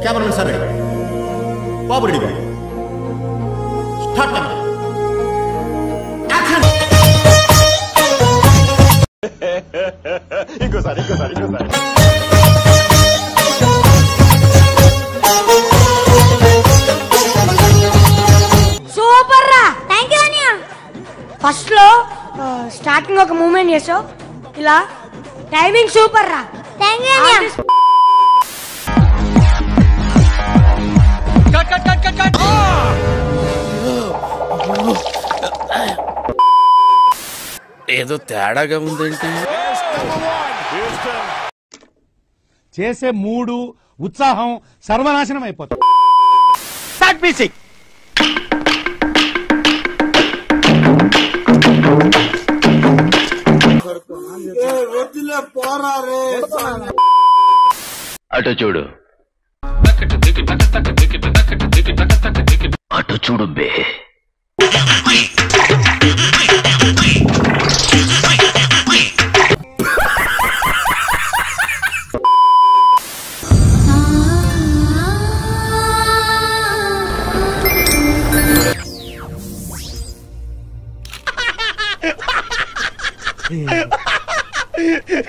Cameraman sir ready बाबू ready start camera action ఇంకోసారి super రా thank you అనియా ఫస్ట్ లో స్టార్టింగ్ ఒక మూమెంట్ చేసావు ఇలా టైమింగ్ సూపర్ రా థాంక్యూ అనియా కట్ ఏదో తేడాగా ఉందేంటి చేసే మూడు ఉత్సాహం సర్వనాశనం అయిపోతుంది స్టార్ట్ మ్యూజిక్ అటు చూడు అటు చూడు బే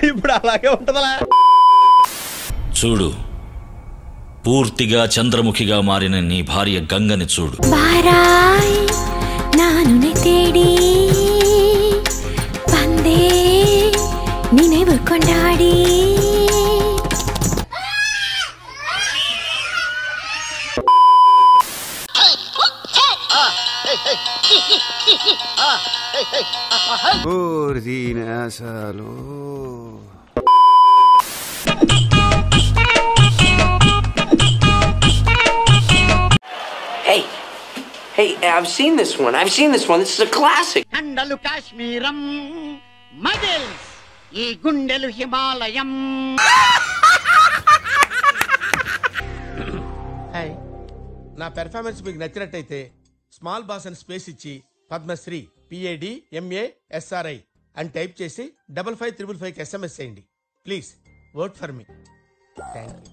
ఇప్పుడు అలాగే ఉంటదా చూడు పూర్తిగా చంద్రముఖిగా మారిన నీ భార్య గంగని చూడు బారాయ్ నానునే తేడి పందే నినేవు కొండాడి అసలు Hey, I've seen this one. This is a classic. కండలు కాశ్మీరం మజిల్స్ ఈ గుండెలు హిమాలయం. హాయ్ నా పెర్ఫార్మెన్స్ మీకు నచ్చినట్టయితే స్మాల్ బాస్ అని స్పేస్ ఇచ్చి పద్మశ్రీ PADMASRI అని టైప్ చేసి 5555 SMS చేయండి please work for me thank you